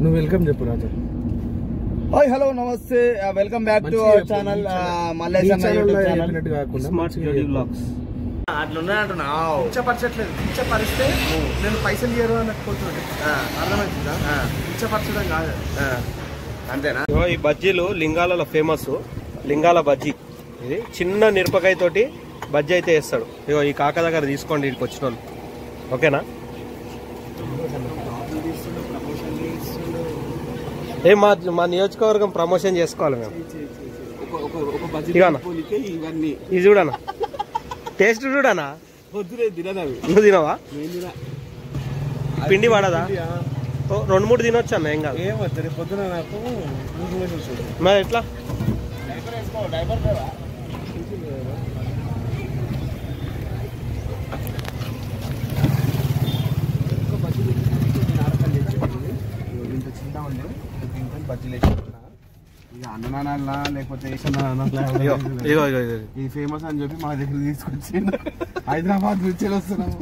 నువ్వు వెల్కమ్ చెప్పు రాజా. హాయ్ హలో నమస్తే, welcome back to our channel మల్లేశన్న YouTube channel smart studio vlogs. అట్లున్నాయంటున్నావు, ఇచ్చపరచట్లేదు. ఇచ్చపరిస్తే నేను పైసలు ఇయ్యరు అని అనుకుంటుండే. అర్థమవుతుందా? ఇచ్చపరచడం కాదు, అంతేనా? ఈ బజ్జీలు లింగాలలో ఫేమస్, లింగాల బజ్జీ. ఇది చిన్న మిరపకాయ తోటి బజ్జీ అయితే వేస్తాడు. ఇగో ఈ కాక దగ్గర తీసుకోండి, ఇక్కడికి వచ్చిన వాళ్ళు. ఓకేనా? ఏ మా నియోజకవర్గం ప్రమోషన్ చేసుకోవాలి మేము. ఇది చూడనా, టేస్ట్ చూడనా. నువ్వు తినవా? పిండి పడదా? 2-3 తినొచ్చు అన్న, ఏం కాదు. ఏమవుతుంది పొద్దున నాకు మరి ఎట్లా? ఇంత చిన్న ఉండే బజ్జీలు వేసుకున్నా. ఇక అన్ననాన్న లేకపోతే ఈ ఫేమస్ అని చెప్పి మా దగ్గర తీసుకొచ్చి హైదరాబాద్ నుంచి వస్తున్నాము.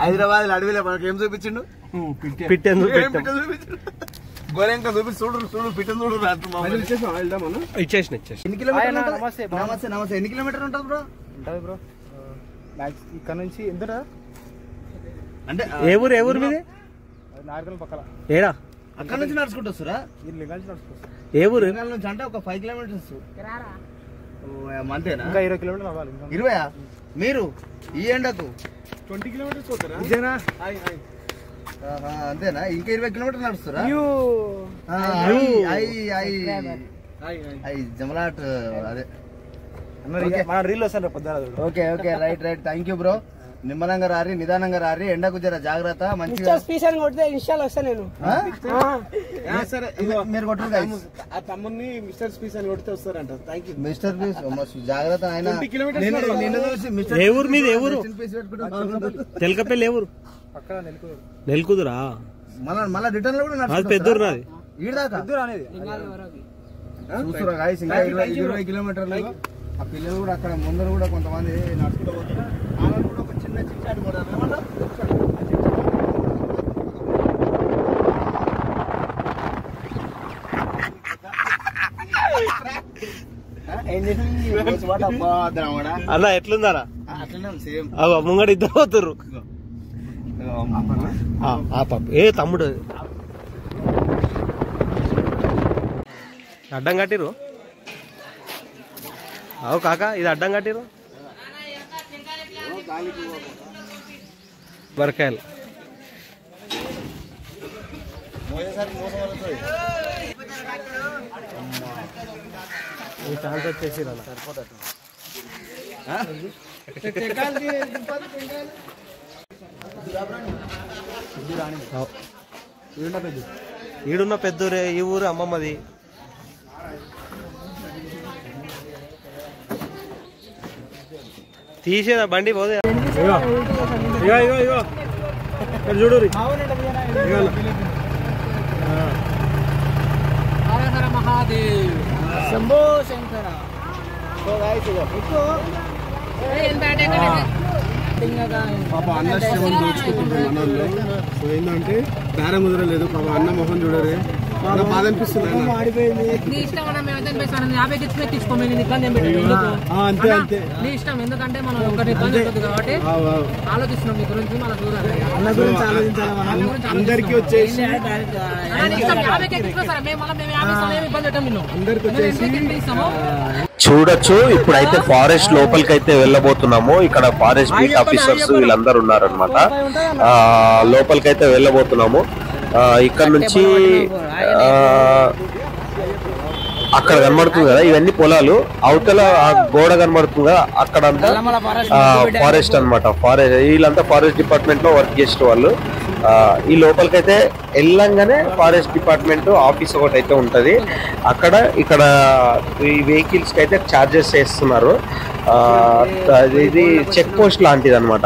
హైదరాబాద్ అడవిలో మనకి ఏం చూపించిండు? పిట్టెందు గోరెంక చూపి చూడు పిట్టను చూడు. ఇచ్చేసిన. ఎన్ని కిలోమీటర్లు? నమస్తే నమస్తే. ఎన్ని కిలోమీటర్లు ఉంటుంది బ్రో? ఉంటుంది బ్రో ఇక్కడ నుంచి ఎంత అంటే ఏ ఊరు మీది? నార్కల్ పక్కన. ఏడా? అక్కడ నుంచి నడుచుకుంటూ వస్తారా? ఏ ఊరు నుంచి అంటే ఒక 5 కిలోమీటర్స్ అంతేనా? ఇంకా 20 కిలోమీటర్లు అవ్వాలి. 20? మీరు ఈ ఎండకు 20 కిలోమీటర్స్ పోతారా? అంతేనా? ఇంకా 20 కిలోమీటర్లు నడుస్తారా? జమలాట్ అదే రీల్ వస్తాను పొద్దున. Okay okay, right thank you bro. నిమ్మలంగా రారి, నిదానంగా రారి, ఎండకు జర జాగ్రత్త. మంచిగా మీరు కొట్టరు ఆ తమ్ముని మిస్టర్ స్పీస్ అని కొడితే వస్తారంట. థ్యాంక్ యూ మిస్టర్ పీస్. జాగ్రత్త ఆయన. ఏ ఊరు మీది? ఏ ఊరు? తెలకపల్లి. ఏ ఊరు? పక్కన నెల్కుదురా? మళ్ళా రిటర్న్ లో కూడా పెద్దూరు నాది. ఈడదాకా చూస్తురా గాయస్, ఇంకా 20 కిలోమీటర్లు. ఆ పిల్లలు కూడా అక్కడ ముందర కూడా కొంతమంది నడుచుకుంటూ పోతారు. వాళ్ళని కూడా ఒక చిన్న చిట్చాటు కూడా అన్న ఎట్లుందారా? అట్లనే సేమ్ ముంగడు ఇద్దరు పోతుర్రు. ఏ తమ్ముడు అడ్డం కట్టిరు? అవు కాక, ఇది అడ్డం కట్టిరు. బరకాయలు ఈ ఛాన్స్ వచ్చేసి ఈడున్న పెద్దూరే. ఈ ఊరు అమ్మమ్మది. తీసేదా బండి పోదే. ఇగో చూడు శంభో శంకర. పాప అన్న శ్రమం దోచుకుంటుంది మనోళ్ళు. సో ఏంటంటే బేరం కుదరలేదు. పాప అన్న మొహం చూడరే, బాధ అనిపిస్తుంది. అంతే అంతే నీ ఇష్టం, ఎందుకంటే మనం ఒకటి ఇబ్బంది ఉంటుంది కాబట్టి ఆలోచిస్తున్నాం మీ గురించి. మన చూడాలి, అన్న గురించి ఆలోచించాలి. అందరికి వచ్చేసి అందరికి వచ్చేసి చూడొచ్చు. ఇప్పుడైతే ఫారెస్ట్ లోపలికి అయితే వెళ్ళబోతున్నాము. ఇక్కడ ఫారెస్ట్ బీట్ ఆఫీసర్స్ వీళ్ళందరూ ఉన్నారనమాట. లోపలికైతే వెళ్ళబోతున్నాము. ఇక్కడ నుంచి అక్కడ కనబడుతుంది కదా, ఇవన్నీ పొలాలు. అవతల ఆ గోడ కనబడుతుంది కదా, అక్కడంతా ఫారెస్ట్ అనమాట. వీళ్ళంతా ఫారెస్ట్ డిపార్ట్మెంట్ లో వర్క్ చేసే వాళ్ళు. ఈ లోపలికైతే వెళ్ళంగానే ఫారెస్ట్ డిపార్ట్మెంట్ ఆఫీస్ ఒకటి అయితే ఉంటది. ఇక్కడ ఈ వెహికల్స్ కి అయితే ఛార్జెస్ చేస్తున్నారు. ఇది చెక్ పోస్ట్ లాంటిది అనమాట.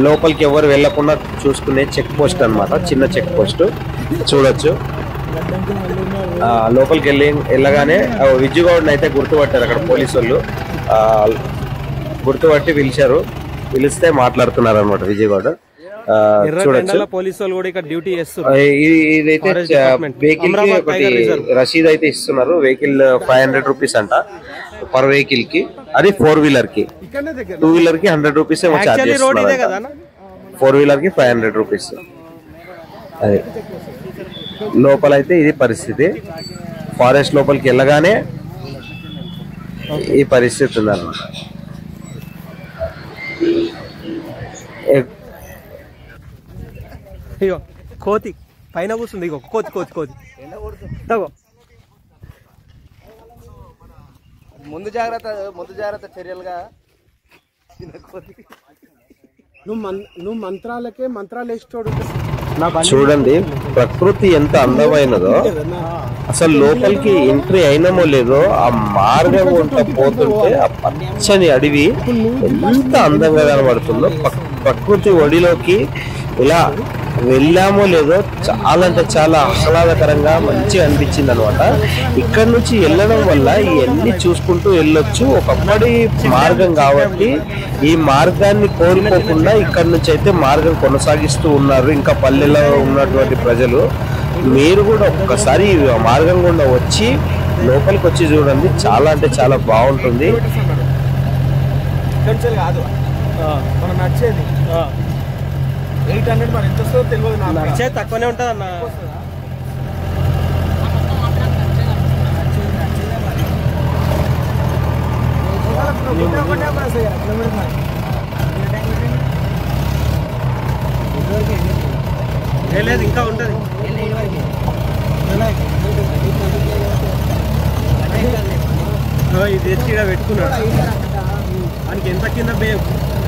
లోపలికి ఎవరు వెళ్లకుండా చూసుకునే చెక్ పోస్ట్ అనమాట. చిన్న చెక్ పోస్ట్ చూడొచ్చు. లోపలికి వెళ్ళగానే విజయగౌడ్ని అయితే గుర్తుపట్టారు అక్కడ పోలీసు వాళ్ళు. గుర్తుపట్టి పిలిచారు. పిలిస్తే మాట్లాడుతున్నారు అనమాట విజయగౌడ్. చూడొచ్చు. పోలీసు వాళ్ళు కూడా ఇక్కడ డ్యూటీ చేస్తారు. ఇదైతే వెహికల్ కి ఒకటి రసీద్ అయితే ఇస్తున్నారు. వెహికల్ 500 రూపీస్ అంట పర్ వెహికల్ కి. అది 4 వీలర్ కి. 2 వీలర్ కి 100 రూపీస్ ఏమో చార్జ్ చేస్తున్నారు. 4 వీలర్ కి 500 రూపీస్. అది లోపల అయితే ఇది పరిస్థితి. ఫారెస్ట్ లోపలికి వెళ్ళగానే ఈ పరిస్థితి ఉందన్నమాట. ఇగో కోతి పైన కూర్చుంది. ఇగో కోతి కోతి కోతి ముందు జాగ్రత్త చర్యలుగా నువ్వు మంత్రాలు వేసుకోడు. చూడండి ప్రకృతి ఎంత అందమైనదో. అసలు లోపలికి ఎంట్రీ అయినామో లేదో ఆ మార్గం వంట పోతుంటే ఆ పచ్చని అడవి ఎంత అందంగా కనబడుతుందో. ప్రకృతి ఒడిలోకి ఇలా వెళ్ళామో లేదో చాలా అంటే చాలా ఆహ్లాదకరంగా మంచిగా అనిపించింది అనమాట. ఇక్కడ నుంచి వెళ్ళడం వల్ల ఇవన్నీ చూసుకుంటూ వెళ్ళొచ్చు. ఒకప్పటి మార్గం కాబట్టి ఈ మార్గాన్ని కోల్పోకుండా ఇక్కడ నుంచి అయితే మార్గం కొనసాగిస్తూ ఉన్నారు ఇంకా పల్లెల్లో ఉన్నటువంటి ప్రజలు. మీరు కూడా ఒక్కసారి మార్గం గుండా వచ్చి లోపలికి వచ్చి చూడండి. చాలా అంటే చాలా బాగుంటుంది. కాదు మనం నడిచేది 800 మరి ఎంత వస్తుందో తెలియదు. నడిచేది తక్కువనే ఉంటుంది అన్న. లేదు ఇంకా ఉంటుంది. ఇది తెచ్చి ఇక్కడ పెట్టుకున్నాడు. మనకి ఎంత కింద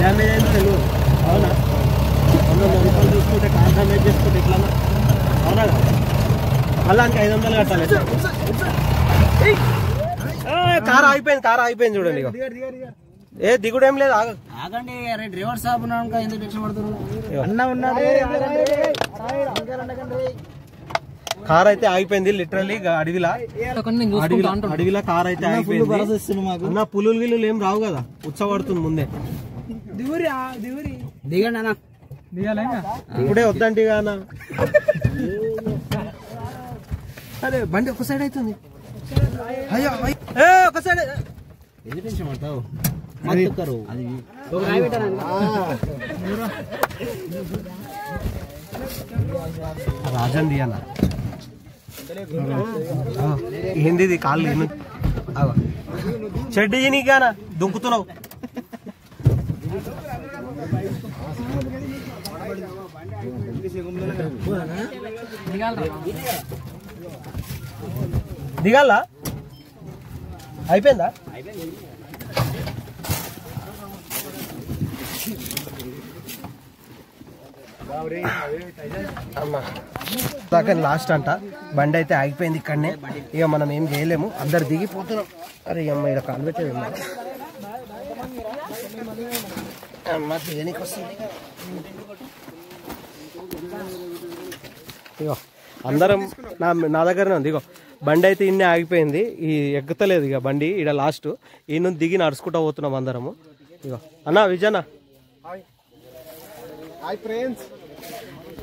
డ్యామేజ్ అయిందో తెలియదు. అవునా 100 రూపాయలు చూసుకుంటే కార్ డ్యామేజ్ చేసుకుంటే ఎట్లా? అవునా మళ్ళా ఇంకా 500 కట్టాలి. కార్ ఆగిపోయింది చూడండి. ఏ దిగుడు ఏం లేదు. ఆగండి డ్రైవర్ సాబ్ ఎందుకు టెన్షన్ పడుతున్నారు? అన్న ఉన్నాడు. కార్ అయితే ఆగిపోయింది లిటరల్లీ అడవిలా కార్ అయితే ఆగిపోయింది. అన్న పులులు గిల్లులు ఏం రావు కదా, ఉచ్చబడుతుంది ముందే. దిగండి అన్న. ఇప్పుడే వద్దంటే అన్న. అరే బండి ఒక సైడ్ అవుతుంది. అయ్యో ఒక సైడ్ ఎందుకు టెన్షన్ పడతావు? రాజండి అన్న. ఏంది ఇది కాళ్ళు చెడ్డి నీకానా దుంకుతున్నావు. దిగాల అయిపోయిందా? లాస్ట్ అంట. బండి అయితే ఆగిపోయింది ఇక్కడనే. ఇక మనం ఏం చేయలేము, అందరు దిగిపోతున్నాం. అరే అమ్మ ఇక్కడ కాలు పెట్టేది అమ్మ దిగనీకి వస్తుంది. ఇగో అందరం నా దగ్గరనే ఉంది. ఇగో బండి అయితే ఇన్నే ఆగిపోయింది. ఈ ఎగ్గుతలేదు ఇక బండి. ఇక్కడ లాస్ట్ ఈ నుంచి దిగి నడుచుకుంటా పోతున్నాం అందరము. ఇగో అన్న విజయన్న.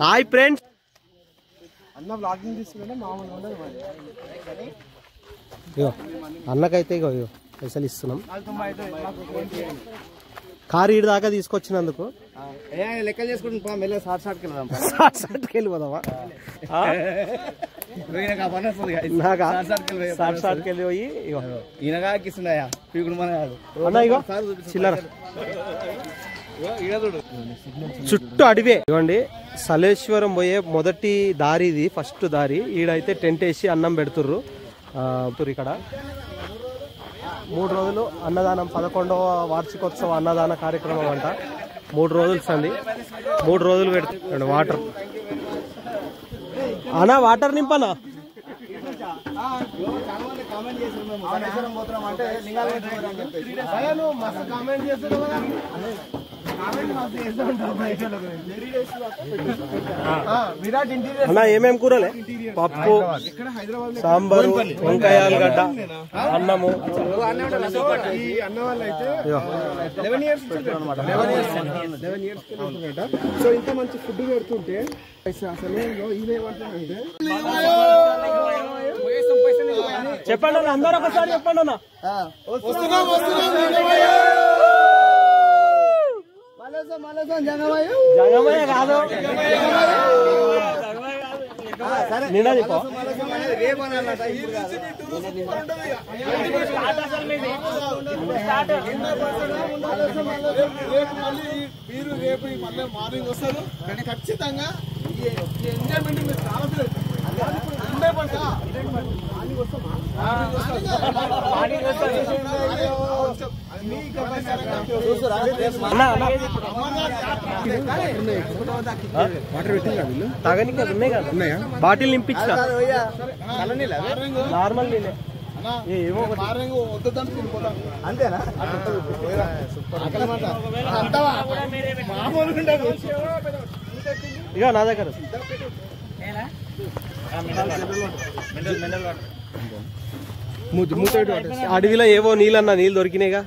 Hi friends. అన్న బ్లాగింగ్ తీసుకుంటే మామూలుగా ఉండదు. ఇగో అన్నకైతే ఇగో పైసలు ఇస్తున్నాం కారు ఈడు దాకా తీసుకొచ్చినందుకు. లెక్కలు చేసుకుంటున్నాం. షార్ట్కి వెళ్ళిపోదామా? షార్ట్కి వెళ్ళిపోయి ఈయనగాకిస్తున్నాయా అన్న ఇగో చిల్లర చుట్టూ అడివే. ఇవ్వండి సలేశ్వరం పోయే మొదటి దారి ఇది, ఫస్ట్ దారి. ఈడైతే టెంట్ వేసి అన్నం పెడుతుర్రు ఇక్కడ. 3 రోజులు అన్నదానం, 11వ వార్షికోత్సవ అన్నదాన కార్యక్రమం అంట. 3 రోజులు సంది, 3 రోజులు పెడుతుంది. వాటర్ అన్నా, వాటర్ నింపనా? అన్న ఏమేం కూరలే? పప్పు, సాంబారు, వంకాయ ఆలుగడ్డ, అన్నము. ఈ అన్న వాళ్ళు అయితే 11 years అనమాట. 11 years సో ఇంత మంచి ఫుడ్ పెడుతుంటే అసలు ఇదేమంటారంటే చెప్పండి అన్న, అందరూ ఒకసారి చెప్పండి అన్న. జంగమయ్య కాదు, నిన్న చెప్పు. మీరు రేపు మళ్ళీ మార్నింగ్ వస్తారు కానీ ఖచ్చితంగా ఎంజాయ్మెంట్ మీరు చాలా తాగనికి ఉన్నాయి కదా, ఉన్నాయా? బాటిల్ నింపించిన నార్మల్ నీళ్ళే. ఏమో అంతేనా? ఇక నా దగ్గర అడవిలో ఏవో నీళ్ళన్నా, నీళ్ళు దొరికినాయిగా.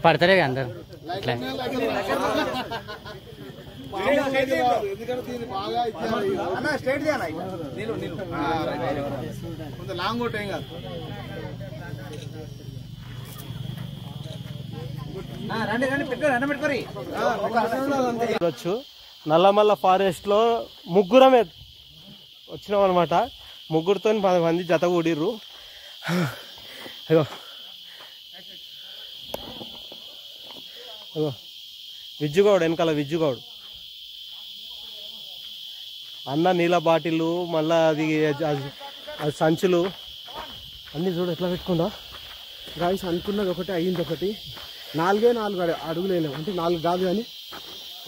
పడతారే అందరు లాంగ్ అవుట్ ఏం కాదు. చూడొచ్చు, నల్లమల్ల ఫారెస్ట్ లో ముగ్గురమే వచ్చినాం అనమాట. ముగ్గురుతో 10 మంది జత కూడిర్రు. అయ్యో అయ్యో విజ్జుగౌడ్ వెనకాల, విజ్జుగౌడ్ అన్న నీళ్ళ బాటిల్, మళ్ళా అది సంచులు అన్ని చూడు ఎట్లా పెట్టుకుందా. గాయస్ అనుకున్నది ఒకటి, అయ్యింది ఒకటి. 4 అడుగులు వేయలేము, అంటే 4 కాదు కానీ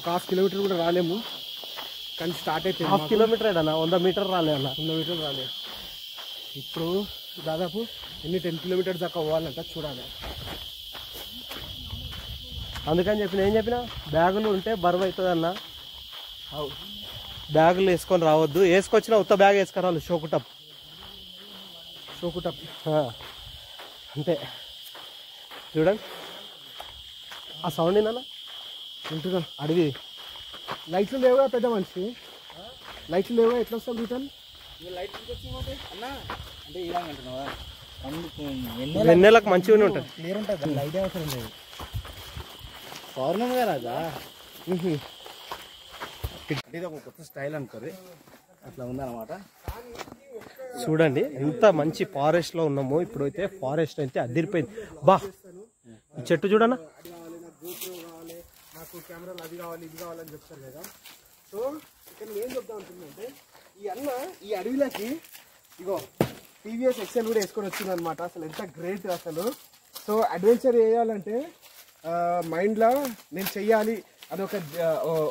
ఒక 1/2 కిలోమీటర్ కూడా రాలేము. కానీ స్టార్ట్ అయితే 1/2 కిలోమీటర్ అన్న, 100 మీటర్ రాలే అన్న. 100 మీటర్లు రాలేదు. ఇప్పుడు దాదాపు 10 కిలోమీటర్స్ దాకా పోవాలంట, చూడాలి. అందుకని చెప్పిన ఏం చెప్పిన, బ్యాగులు ఉంటే బరువు అవుతుంది అన్న. బ్యాగులు వేసుకొని రావద్దు, వేసుకొచ్చిన ఉత్త బ్యాగ్ వేసుకురావాలి. షోకుటప్ అంతే. చూడండి ఆ సౌండ్ ఏందన్న, ఉంటుందా? అడివి లైట్లు లేవుగా పెద్ద మనిషి, లైట్లు లేవుగా, ఎట్లా వస్తాం రిటర్న్? వెన్నెలకు మంచిగానే ఉంటుంది. పౌర్ణమిగా రాదా? ఇది ఒక కొత్త స్టైల్ అనుకోరు, అట్లా ఉందన్నమాట. చూడండి ఎంత మంచి ఫారెస్ట్ లో ఉన్నాము. ఇప్పుడైతే ఫారెస్ట్ అయితే అదిరిపోయింది. బా ఈ చెట్టు చూడన్నా, నాకు కెమెరాలు అది కావాలి ఇది కావాలని చెప్తారు కదా. సో ఇక్కడ ఏం చెప్తాం అనుకుంటుందంటే, ఈ అన్న ఈ అడవిలోకి ఇగో టీవీఎస్ ఎక్సెల్ కూడా వేసుకొని వచ్చింది అనమాట. అసలు ఎంత గ్రేట్ అసలు. సో అడ్వెంచర్ చేయాలంటే మైండ్లో నేను చెయ్యాలి అదొక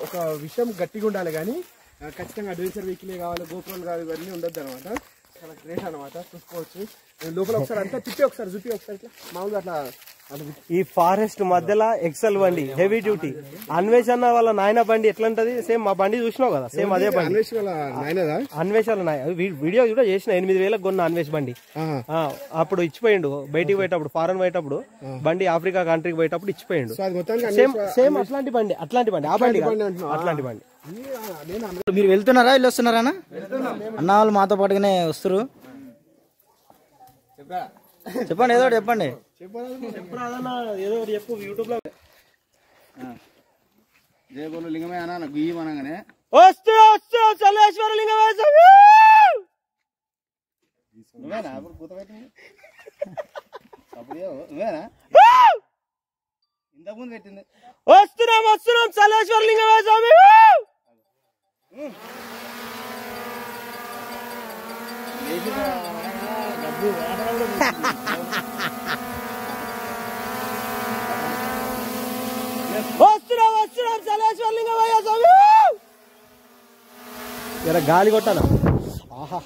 ఒక విషయం గట్టిగా ఉండాలి, కానీ ఖచ్చితంగా అడ్వెంచర్ వెహికలే కావాలి, గోపురాలు కావాలి, ఇవన్నీ ఉండద్దు అనమాట. చాలా గ్రేట్ అనమాట. చూసుకోవచ్చు లోపల ఒకసారి అంతా తిప్పి ఒకసారి చూపి ఒకసారి ఇట్లా మామూలుగా అట్లా. ఈ ఫారెస్ట్ మధ్యలో ఎక్సెల్ బండి, హెవీ డ్యూటీ. అన్వేషణ వాళ్ళ నాయన బండి ఎట్లా ఉంటది, సేమ్ మా బండి చూసినావు కదా, సేమ్ అదే బండి. అన్వేషణ వీడియో కూడా చేసిన, 8,000 కొన్న అన్వేష్ బండి. అప్పుడు ఇచ్చిపోయిండు బయటికి పోయేటప్పుడు, ఫారెన్ పోయేటప్పుడు బండి, ఆఫ్రికా కంట్రీకి పోయేటప్పుడు ఇచ్చిపోయిండు. సేమ్ అట్లాంటి బండి, ఆ బండి అట్లాంటి బండి. మీరు వెళ్తున్నారా, ఇల్లు వస్తున్నారా అన్న? అన్న వాళ్ళు మాతో పాటుగానే వస్తారు. చెప్పండి, ఏదో చెప్పండి. ఏదో చెప్పు యూట్యూబ్ లో. జయబోలు లింగమే అన్న గుయ్యం అనగానే చల్లేశ్వర లింగమే ఇంతకుముందు పెట్టింది. వస్తున్నాం చల్లేశ్వర లింగమే స్వామి. వస్తున్నాం చల్లేశ్వర లింగమయ్య స్వామి. ఇలా గాలి కొట్టాలా? ఆహా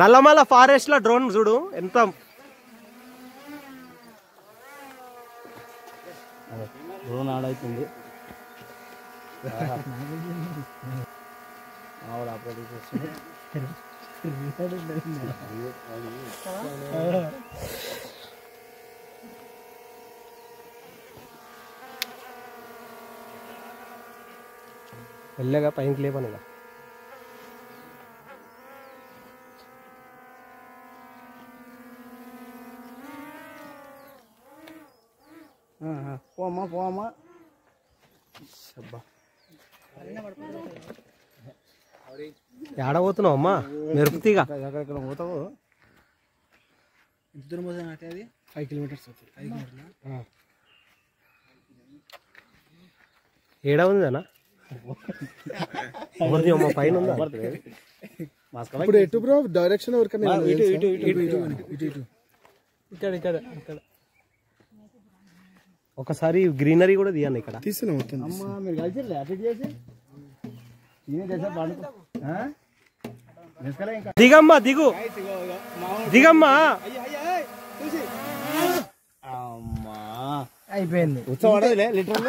నల్లమల ఫారెస్ట్ లో డ్రోన్ చూడు ఎంత డ్రోన్ ఆడవుతుంది. వెళ్ళగా పైకి లేపనిగా పోమ్మా పోమ్మా. ఏడబోతున్నావు అమ్మా మెరుపుతీగా ఎక్కడెక్కడ పోతావు? ఎంత దూరం పోతుంది అంటే అది 5 కిలోమీటర్స్ అవుతుంది. 5 కిలోమీటర్ల ఏడా ఉంది అన్న అమ్మ పైన ఉందా? ఇప్పుడు ఎటు బ్రో డైరెక్షన్ ఎవరికన్నా ఇటు ఇటు ఇటు ఇటు ఇటు ఇటు ఇక్కడ ఇక్కడ ఇక్కడ ఒకసారి గ్రీనరీ కూడా తీయండి ఇక్కడ. తీస్తున్నాం మొత్తం. అమ్మా మీరు కలిసి అటు చేసి ఇంకా దిగమ్మా దిగు దిగమ్మా. అమ్మా అయిపోయింది. ఉత్సవాడలే లిటరల్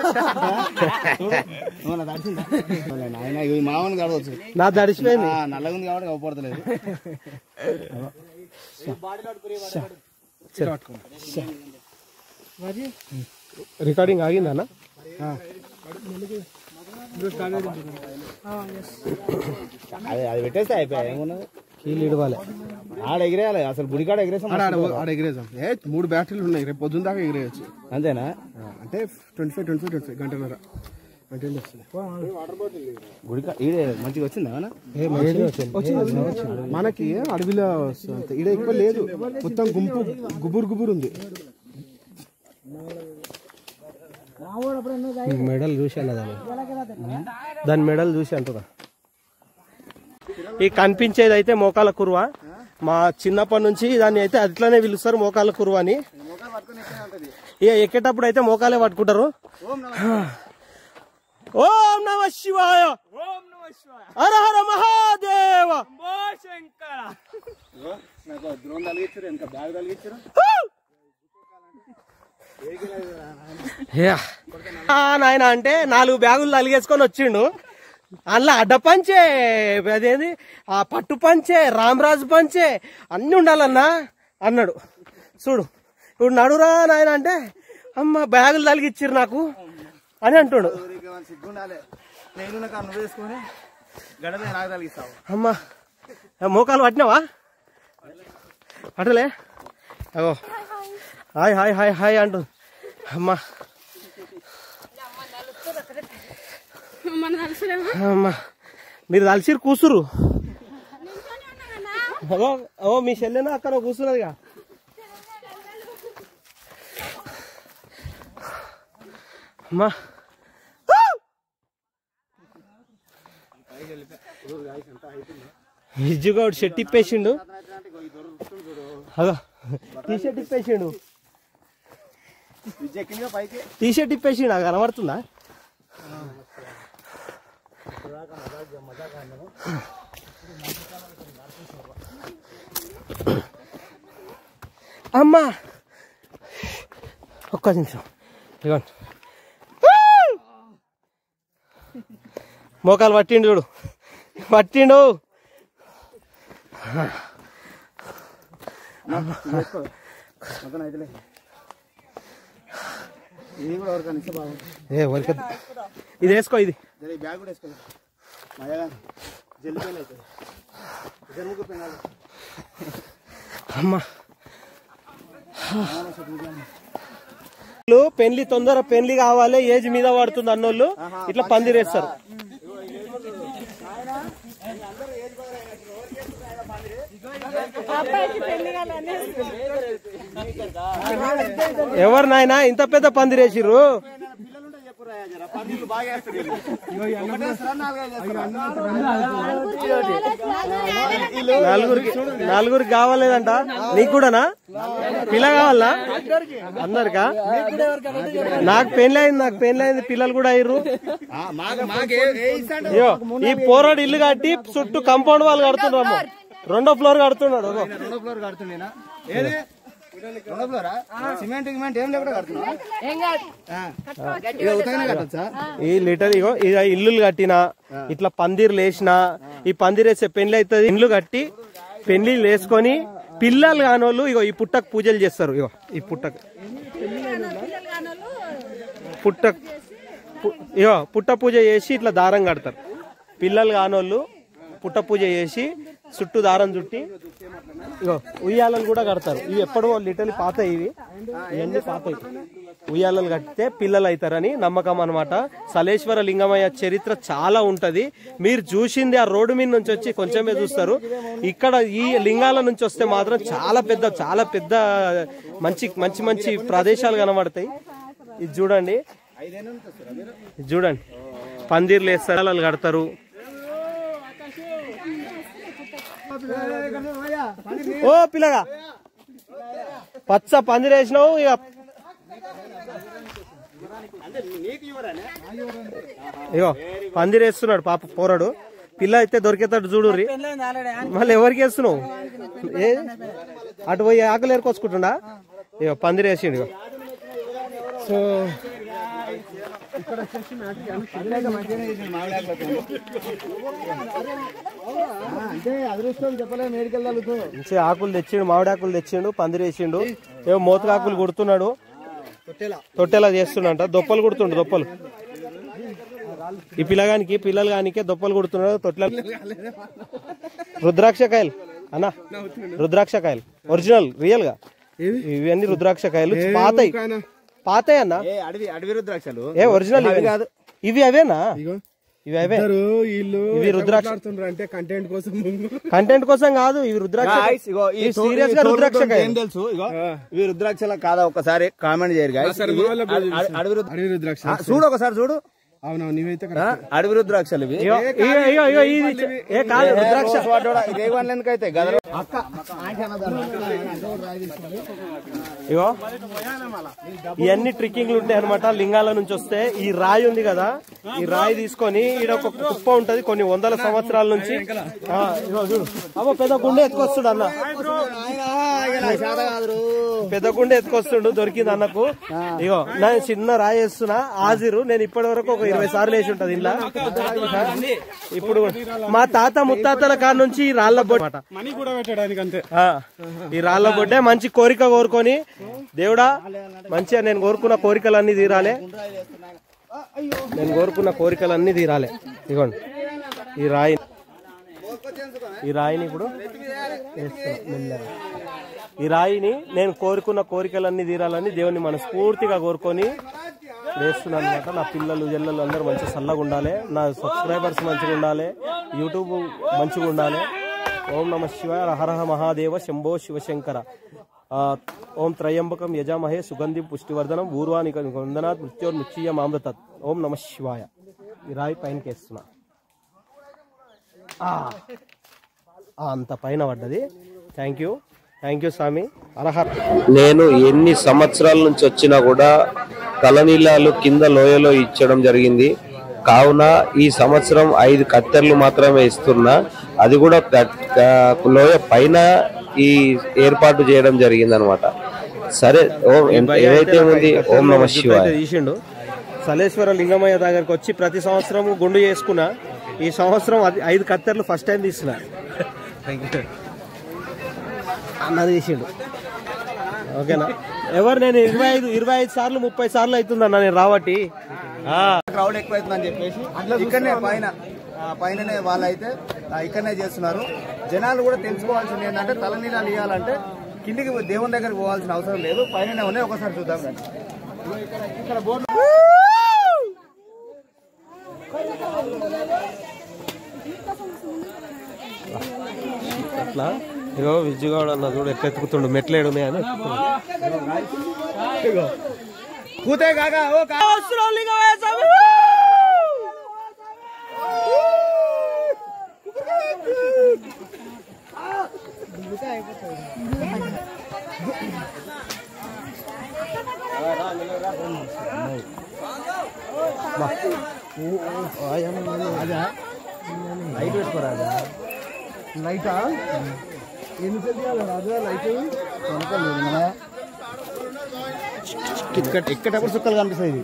నాయన మామూలు కాడవచ్చు. నా తడిచిపోయింది. నల్లగా ఉంది కాబట్టి అవపడతలేదు. రికార్డింగ్ ఆగిందన్నా? అది పెట్టేస్తే అయిపోయాయి. ఏమున్నది కీళ్ళు ఇడవాలి. ఆడ ఎగిరేయాలి. అసలు గుడికాడ ఎగిరేసాం. ఆడ ఎగిరేసాం. 3 బ్యాటరీలు ఉన్నాయి. రేపు పొద్దున్న దాకా ఎగిరేయచ్చు. అంతేనా? అంటే 25 గంటన్నర గంటలు వస్తుంది. గుడికా ఈడే మంచిగా వచ్చిందా? మనకి అడవిలో వస్తుంది. ఈడ ఎక్కువ లేదు. మొత్తం గుబురు గుబురు ఉంది. మెడల్ చూశాను దాని మెడల్ చూసి అంటున్నా. ఈ కనిపించేది అయితే మోకాల కురువ. మా చిన్నప్పటి నుంచి దాన్ని అయితే అట్లనే పిలుస్తారు మోకాల కురువ అని. ఇక ఎక్కేటప్పుడు అయితే మోకాలే పట్టుకుంటారు. ఓం నమ శివాయ, హర హర మహాదేవ. నాయన అంటే 4 బ్యాగులు తలిగేసుకొని వచ్చిండు. అందులో అడ్డ పంచే, అదేంది ఆ పట్టు పంచే, రామరాజు పంచే అన్ని ఉండాలన్నా అన్నాడు. చూడు ఇప్పుడు నడురా నాయన అంటే అమ్మ బ్యాగులు తలిగిచ్చిర్రు నాకు అని అంటుడు. అమ్మ మోకాలు పట్టినావా? పట్టలే. అగో హాయ్ హాయ్ హాయ్ హాయ్ అంటు. అమ్మా అమ్మా మీరు కలిసిరు కూసురు. ఓ మీ చెల్లెనా అక్కడ కూర్చున్నదిగా. అమ్మా ఇజ్జుగౌడ్ షర్ట్ ఇప్పేసిండు. అదో టీ షర్ట్ ఇప్పేసిండు. టీ షర్ట్ ఇప్పేసిండు. కనబడుతుందా? అమ్మా ఒక్క నిమిషం ఇవ్వండి. మోకాలు పట్టిండు చూడు, పట్టిండు. ఇది వేసుకో. ఇది అమ్మా పెళ్లి తొందర పెళ్లి కావాలి, ఏజ్ మీద పడుతుంది అన్నోళ్ళు ఇట్లా పందిరేస్తారు. ఎవరు నాయనా ఇంత పెద్ద పందిరేసిర్రు? నలుగురికి కావాలేదంట. నీకు కూడానా? పిల్ల కావాలా అందరికా? నాకు పెళ్ళైంది పిల్లలు కూడా అయ్యారు. ఈ పోరాడు ఇల్లు కట్టి చుట్టూ కంపౌండ్ వాళ్ళు కడుతున్నాము. రెండో ఫ్లోర్ కడుతున్నాడు. రెండో ఫ్లోర్ కడుతుండేనా? ఏది రెండో ఫ్లోరా? సిమెంట్ గిమెంట్ ఏం లేకుండా కడుతున్నా? ఈ లిటర్ ఇగో ఇల్లు కట్టినా ఇట్లా పందిర్లు వేసినా, ఈ పందిర్ వేసే పెళ్లి అవుతుంది. ఇండ్లు కట్టి పెళ్లిళ్ళు వేసుకొని పిల్లలు కానోళ్ళు ఇగో ఈ పుట్టకు పూజలు చేస్తారు. ఇగో ఈ పుట్టకు ఇగో పుట్ట పూజ చేసి ఇట్లా దారం కడతారు. పిల్లలు కానోళ్ళు పుట్ట పూజ చేసి చుట్టూ దారం చుట్టి ఇగో ఉయ్యాలలు కూడా కడతారు. ఇవి ఎప్పుడో లిటర్లీ పాతాయి, ఇవన్నీ పాతాయి. ఉయ్యాలలు కట్టితే పిల్లలు అవుతారని నమ్మకం అనమాట. సలేశ్వర లింగమయ్య చరిత్ర చాలా ఉంటది. మీరు చూసింది ఆ రోడ్డు మీద నుంచి వచ్చి కొంచెమే చూస్తారు. ఇక్కడ ఈ లింగాల నుంచి వస్తే మాత్రం చాలా పెద్ద మంచి మంచి మంచి ప్రదేశాలు కనబడతాయి. ఇది చూడండి, పందిర్లు వేస్తారు, కడతారు. ఓ పిల్లగా పచ్చ పందిరి వేసినావు. ఇగో పందిరి వేస్తున్నాడు పాప పోరాడు. పిల్ల అయితే దొరికేతాడు చూడుర్రి. మళ్ళీ ఎవరికి వేస్తున్నావు? ఏ అటు పోయి ఆకలి ఏరుకొచ్చుకుంటుండా? ఇగో పందిరి వేసిండు. ఇగో సో ఇక్కడ వచ్చేసి అంటే అదృష్టం చెప్పలే మేడికల్ మంచి ఆకులు తెచ్చిండు, మామిడి ఆకులు తెచ్చిండు, పందిరి వేసిండు. ఏమో మోతకాకులు కుడుతున్నాడు, తొట్టెలా చేస్తుండంట. దొప్పలు కుడుతుండు, దొప్పలు. ఈ పిల్లలు కానికే దొప్పలు కుడుతున్నాడు తొట్టెల. రుద్రాక్షకాయలు అన్నా, రుద్రాక్షకాయలు ఒరిజినల్ రియల్ గా ఇవన్నీ రుద్రాక్షకాయలు. పాతాయి అన్న, అడవి రుద్రాక్షలు. ఏ ఒరిజినల్ ఇవి కాదు, ఇవి అవేనా? ఇవి అవే. ఇవి రుద్రాక్ష అంటే కంటెంట్ కోసం కాదు, ఇవి రుద్రాక్ష. సీరియస్ గా రుద్రాక్షకాయ ఏం తెలుసు? ఇవి రుద్రాక్షల కాదా? ఒకసారి కామెంట్ చేయరు. అడవి రుద్రాక్ష చూడు, ఒకసారి చూడు. అవునవును, నీవైతే అడవి రుద్రాక్షలు ఇవి. రుద్రాక్ష ఎందుకైతే ఇగో ఇవన్నీ ట్రిక్కింగ్లు ఉంటాయి అనమాట. లింగాల నుంచి వస్తే ఈ రాయి ఉంది కదా, ఈ రాయి తీసుకొని ఈడ ఒక కుప్ప ఉంటది కొన్ని వందల సంవత్సరాల నుంచి. ఇగో చూడు, అబ్బో పెద్ద గుండె ఎత్తుకొస్తుడు అన్న, పెద్ద గుండె ఎత్తుకొస్తుండు. దొరికింది అన్నకు. ఇగో నేను చిన్న రాయి వేస్తున్నా ఆజిరు. నేను ఇప్పటి వరకు ఒక 20 సార్లు వేసి ఉంటది ఇలా. ఇప్పుడు మా తాత ముత్తాతల కాడ నుంచి ఈ రాళ్ల బొడ్డ మనీ కూడా పెట్టడానికి అంతే. ఈ రాళ్ల బొడ్డే మంచి కోరిక కోరుకొని, దేవుడా మంచిగా నేను కోరుకున్న కోరికలన్నీ తీరాలి, తీరాలి. ఇగోండి ఈ రాయిని ఇప్పుడు ఈ రాయిని నేను కోరుకున్న కోరికలన్నీ తీరాలని దేవుని మనస్ఫూర్తిగా కోరుకొని వేస్తున్నాను అనమాట. నా పిల్లలు జల్లలు అందరూ మంచిగా చల్లగా ఉండాలి, నా సబ్స్క్రైబర్స్ మంచిగా ఉండాలి, యూట్యూబ్ మంచిగా ఉండాలి. ఓం నమ శివాయ, హరహ మహాదేవ, శంభో శివశంకర. ఓం త్రయంబకం యజామహే సుగంధిం పుష్టివర్ధనం ఊర్వానిక వందనాత్ మృత్యోర్ముచ్చీయ మామృతత్. ఓం నమ శివాయ. ఈ రాయి పైనకి వేస్తున్నా. అంత పైన పడ్డది. థ్యాంక్ యూ స్వామి. అరహర్. నేను ఎన్ని సంవత్సరాల నుంచి వచ్చినా కూడా తలనీలాలు కింద లోయలో ఇచ్చడం జరిగింది. కావున ఈ సంవత్సరం 5 కత్తెరలు మాత్రమే ఇస్తున్నా. అది కూడా లోయ పైన ఈ ఏర్పాటు చేయడం జరిగింది అనమాట. సరే, ఏదైతే ఉంది. ఓం నమ శివాయ. తీసిండు సలేశ్వర లింగమయ్య దగ్గరకు వచ్చి ప్రతి సంవత్సరం గుండు చేసుకున్నా. ఈ సంవత్సరం 5 కత్తెరలు ఫస్ట్ టైం తీస్తున్నా. అన్నది తీసిండు. ఓకేనా? ఎవరు నేను 25 సార్లు 30 సార్లు అవుతుందన్న నేను రావట్టి. క్రౌడ్ ఎక్కువ అవుతుందని చెప్పేసి ఇక్కడనే పైననే వాళ్ళైతే ఇక్కడనే చేస్తున్నారు. జనాలు కూడా తెలుసుకోవాల్సింది ఏంటంటే తలనీలాలు ఇవ్వాలంటే కిందికి దేవుని దగ్గరికి పోవాల్సిన అవసరం లేదు, పైననే ఉన్నాయి. ఒకసారి చూద్దాం. ఇక్కడ బోర్డు అట్లా ఇగో విజ్జుగాడు అన్న చూడు ఎట్లా ఎత్తుకుతుండు, మెట్లేడు అని. కూతే కాక లైట్ పెట్టుకోరాదా? లైటా ఎన్ని తెలియాలి రాజు లైట్ ఎక్కడప్పుడు చుక్కలు కనిపిస్తాయి.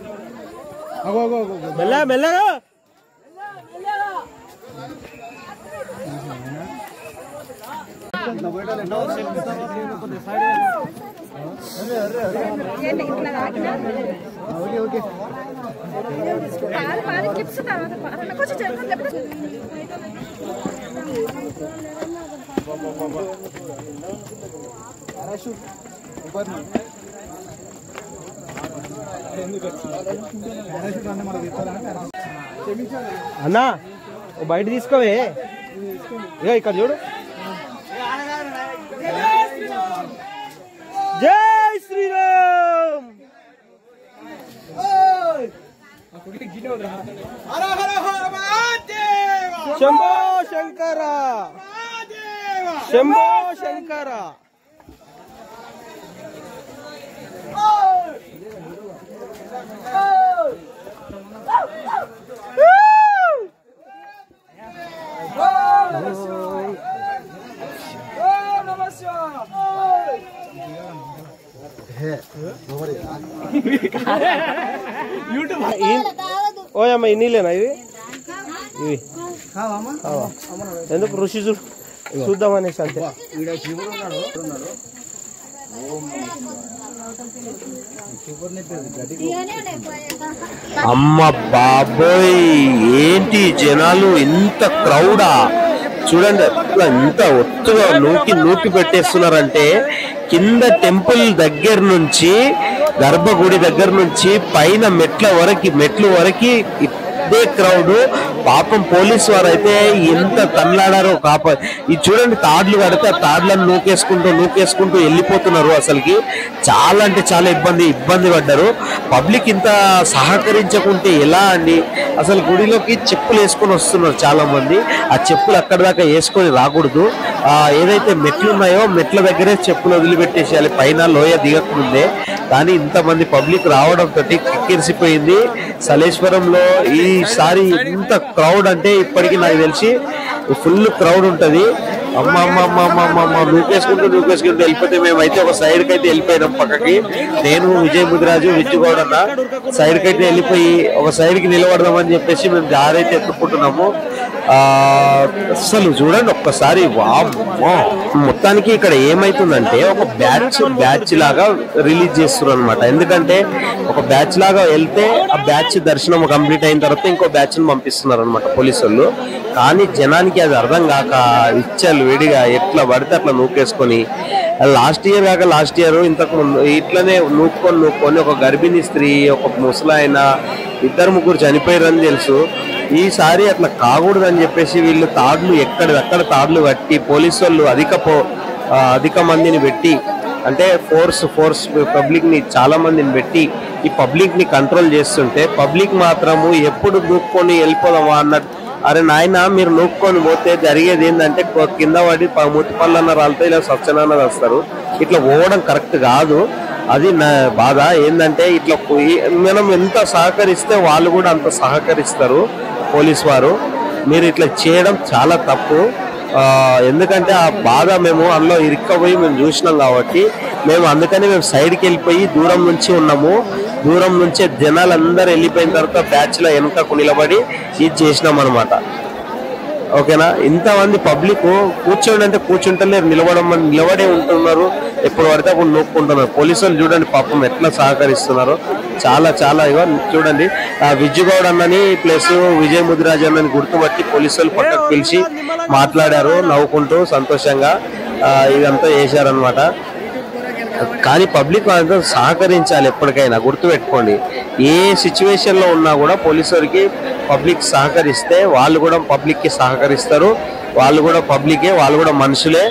మెల్లగా మెల్లగా అన్నా బయట తీసుకోవే. ఇక ఇక్కడ చూడు. జై శ్రీరామ్. శంభో శంకర శంభో శంకర. ఓయమ్మ ఇన్నీలేనా ఇవి ఇవి ఎందుకు ఋషి చూద్దామనేసి అంతే. అమ్మ బాబోయ్ ఏంటి జనాలు ఇంత క్రౌడా చూడండి. అట్లా ఇంత ఒత్తుగా నూకి పెట్టేస్తున్నారంటే కింద టెంపుల్ దగ్గర నుంచి గర్భగుడి దగ్గర నుంచి పైన మెట్లు వరకు ఇదే క్రౌడ్. పాపం పోలీసు వారు అయితే ఎంత తన్లాడారో ఇది చూడండి. తాడ్లు కడితే ఆ తాడ్లను నూకేసుకుంటూ వెళ్ళిపోతున్నారు. అసలుకి చాలా అంటే చాలా ఇబ్బంది పడ్డారు. పబ్లిక్ ఇంత సహకరించకుంటే ఎలా అండి. అసలు గుడిలోకి చెప్పులు వేసుకొని వస్తున్నారు చాలా మంది. ఆ చెప్పులు అక్కడి దాకా వేసుకొని రాకూడదు. ఏదైతే మెట్లు ఉన్నాయో మెట్ల దగ్గరే చెప్పులు వదిలిపెట్టేసేయాలి పైన లోయ దిగకముందే. కానీ ఇంతమంది పబ్లిక్ రావడంతో కిక్కిరిసిపోయింది సలేశ్వరంలో. ఈసారి ఇంత క్రౌడ్ అంటే ఇప్పటికీ నాకు తెలిసి ఫుల్ క్రౌడ్ ఉంటది. అమ్మ నూకేసుకుంటూ వెళ్ళిపోతే మేమైతే ఒక సైడ్ కి అయితే వెళ్ళిపోయినాం పక్కకి. నేను విజయ్ ముదిరాజు విజ్జుగౌడ్ అన్న సైడ్ కి అయితే వెళ్ళిపోయి ఒక సైడ్ కి నిలబడదామని చెప్పేసి మేము దారైతే ఎత్తుకుంటున్నాము. అసలు చూడండి ఒక్కసారి వామ్మో. మొత్తానికి ఇక్కడ ఏమైతుందంటే ఒక బ్యాచ్ లాగా రిలీజ్ చేస్తున్నారు అనమాట. ఎందుకంటే ఒక బ్యాచ్ లాగా వెళ్తే ఆ బ్యాచ్ దర్శనం కంప్లీట్ అయిన తర్వాత ఇంకో బ్యాచ్ ని పంపిస్తున్నారు అనమాట పోలీసు వాళ్ళు. కానీ జనానికి అది అర్థం కాక ఇచ్చారు వేడిగా ఎట్లా పడితే అట్లా నూకేసుకొని. లాస్ట్ ఇయర్ ఇంతకు ముందు ఇట్లనే నూక్కొని ఒక గర్భిణీ స్త్రీ ఒక ముసలాయన 2-3 చనిపోయారని తెలుసు. ఈసారి అట్లా కాకూడదని చెప్పేసి వీళ్ళు తాడ్లు ఎక్కడిదక్కడ తాడ్లు కట్టి పోలీసు వాళ్ళు అధిక మందిని పెట్టి అంటే ఫోర్స్ పబ్లిక్ ని చాలా మందిని పెట్టి ఈ పబ్లిక్ ని కంట్రోల్ చేస్తుంటే పబ్లిక్ మాత్రము ఎప్పుడు నూక్కొని వెళ్ళిపోదామా అన్నట్టు. అరే నాయన మీరు నూక్కొని పోతే జరిగేది ఏంటంటే కింద పడి మూతి పళ్ళన్న రాలితే ఇలా సత్యనాన్న వస్తారు. ఇట్లా పోవడం కరెక్ట్ కాదు. అది నా బాధ. ఏంటంటే ఇట్లా మనం ఎంత సహకరిస్తే వాళ్ళు కూడా అంత సహకరిస్తారు పోలీసు వారు. మీరు ఇట్లా చేయడం చాలా తప్పు. ఎందుకంటే ఆ బాధ మేము అందులో ఇరుక్కపోయి మేము చూసినాం కాబట్టి అందుకని మేము సైడ్కి వెళ్ళిపోయి దూరం నుంచి ఉన్నాము. దూరం నుంచే జనాలందరూ వెళ్ళిపోయిన తర్వాత బ్యాచ్ లో వెనకకు నిలబడి ఇది చేసినాం అనమాట. ఓకేనా. ఇంతమంది పబ్లిక్ కూర్చోండి అంటే కూర్చుంటలేరు, నిలబడే ఉంటున్నారు. ఎప్పుడు పడితే అప్పుడు నొక్కుంటున్నారు. పోలీసు వాళ్ళు చూడండి పాపం ఎట్లా సహకరిస్తున్నారు. చాలా ఇగో చూడండి. విజ్జుగౌడ్ అన్నని ప్లస్ విజయ్ ముదిరాజ్ అన్నని గుర్తుపట్టి పోలీసు వాళ్ళు పక్కకు పిలిచి మాట్లాడారు నవ్వుకుంటూ సంతోషంగా. ఇదంతా చేశారనమాట. కానీ పబ్లిక్ వాళ్ళతో సహకరించాలి ఎప్పటికైనా. గుర్తుపెట్టుకోండి, ఏ సిచ్యువేషన్ లో ఉన్నా కూడా పోలీసు వారికి పబ్లిక్ సహకరిస్తే వాళ్ళు కూడా పబ్లిక్ కి సహకరిస్తారు. వాళ్ళు కూడా పబ్లికే, వాళ్ళు కూడా మనుషులే.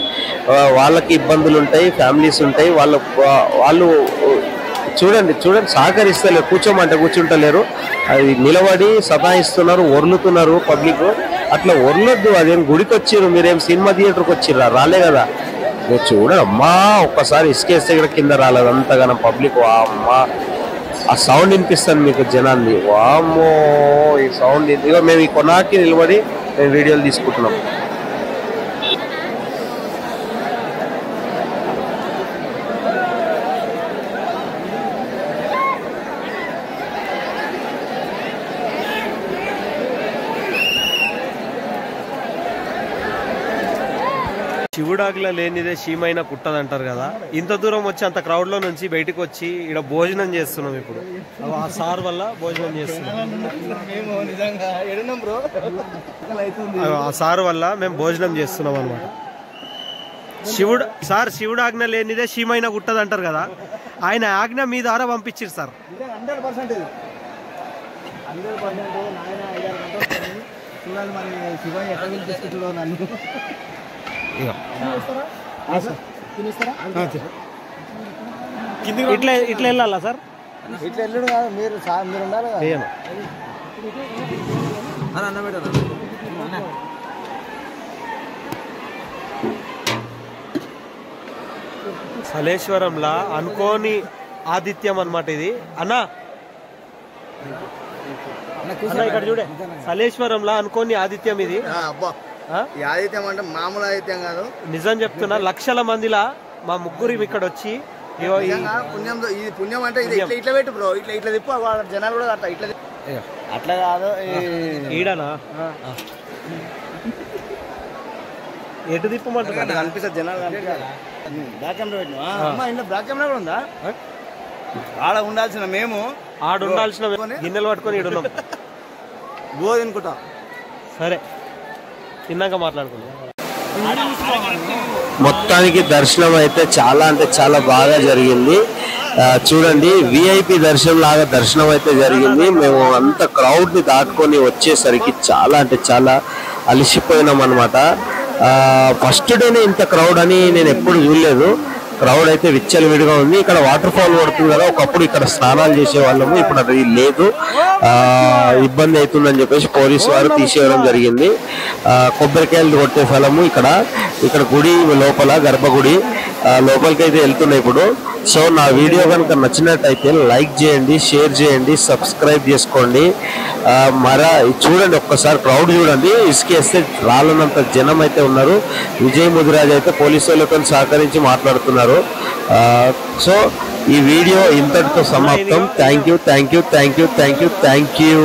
వాళ్ళకి ఇబ్బందులు ఉంటాయి, ఫ్యామిలీస్ ఉంటాయి. వాళ్ళు చూడండి సహకరిస్తలేరు. కూర్చోమంటే కూర్చుంటలేరు. అది నిలబడి సతాయిస్తున్నారు, ఒర్లుతున్నారు పబ్లిక్. అట్లా ఒర్లొద్దు. అదేం గుడికి వచ్చిర్రు, మీరేం సినిమా థియేటర్కి వచ్చిర్రా? రాలే కదా. మీరు చూడండి అమ్మా, ఒక్కసారి ఇసుకేస్తే ఇక్కడ కింద రాలేదు అంతగానో పబ్లిక్. అమ్మా ఆ సౌండ్ వినిపిస్తాను మీకు జనాన్ని. వామ్మో ఈ సౌండ్. ఇదిగో మేము ఈ కొనాకి నిలబడి మేము వీడియోలు తీసుకుంటున్నాం. శివుడాగ్లా లేనిదే షీమైనా కుట్టదంటారు కదా. ఇంత దూరం వచ్చి అంత క్రౌడ్ లో నుంచి బయటకు వచ్చి ఇక్కడ భోజనం చేస్తున్నాం. ఇప్పుడు ఆ సార్ వల్ల భోజనం చేస్తున్నాం. ఆ సార్ వల్ల మేము భోజనం చేస్తున్నాం అనమాట. శివుడు ఆజ్ఞ లేనిదే షీమైనా కుట్టదంటారు కదా. ఆయన ఆజ్ఞ మీ ద్వారా పంపించారు సార్. 100% చూడాలి మరి శివయ్య ఎట్లా పిలిపిస్తుందో నన్ను. ఇట్లా వెళ్ళాలా సార్? ఇట్లా వెళ్ళడు కాదు, మీరు ఉండాలి కదా. సలేశ్వరంలా అనుకోని ఆతిథ్యం అన్నమాట ఇది. అన్నా ఇక్కడ చూడే, సలేశ్వరంలా అనుకోని ఆతిథ్యం ఇది. ఈ ఆదిత్యం అంటే మామూలు ఆదిత్యం కాదు, నిజం చెప్తున్నా. లక్షల మందిలా మా ముగ్గురు ఇక్కడ వచ్చి పుణ్యం. ఇది పుణ్యం అంటే ఇది ఇట్లా పెట్టు బ్రో, ఇట్లా తిప్పు, జనాలు కూడా అట్లా కాదు. ఈడనా ఎటు తిప్పమంటారు కనిపిస్తుంది, జనాలు కనిపించాలి. బ్యాక్ కెమెరా పెట్టినా ఇంట్లో బ్యాక్ కెమెరా కూడా ఉందా? ఆడ ఉండాల్సిన మేము ఆడ ఉండాల్సిన గిన్నెలు పట్టుకొని ఈడున్నాం. గో తినుకుంటా. సరే తిన్నాక మాట్లాడుకుందాం. మొత్తానికి దర్శనం అయితే చాలా అంటే చాలా బాగా జరిగింది. చూడండి, విఐపి దర్శనం లాగా దర్శనం అయితే జరిగింది. మేము అంత క్రౌడ్ ని దాటుకొని వచ్చేసరికి చాలా అంటే చాలా అలసిపోయినాం అనమాట. ఫస్ట్ డేనే ఇంత క్రౌడ్ అని నేను ఎప్పుడు చూడలేదు. క్రౌడ్ అయితే విచ్చలవిడిగా ఉంది. ఇక్కడ వాటర్ ఫాల్ పడుతుంది కదా, ఒకప్పుడు ఇక్కడ స్నానాలు చేసేవాళ్ళము, ఇప్పుడు అది లేదు. ఇబ్బంది అవుతుందని చెప్పేసి పోలీసు వారు తీసేయడం జరిగింది. కొబ్బరికాయలు కొట్టే స్థలము ఇక్కడ గుడి లోపల, గర్భగుడి లోపలికి అయితే వెళ్తున్నాయి ఇప్పుడు. సో నా వీడియో కనుక నచ్చినట్టయితే లైక్ చేయండి, షేర్ చేయండి, సబ్స్క్రైబ్ చేసుకోండి. చూడండి ఒక్కసారి క్రౌడ్ చూడండి, ఇసుకేస్తే రాళ్ళనంత జనం అయితే ఉన్నారు. విజయ్ ముదిరాజ్ అయితే పోలీసు వాళ్ళతో సహకరించి మాట్లాడుతున్నారు. సో ఈ వీడియో ఇంతటితో సమాప్తం. Thank you.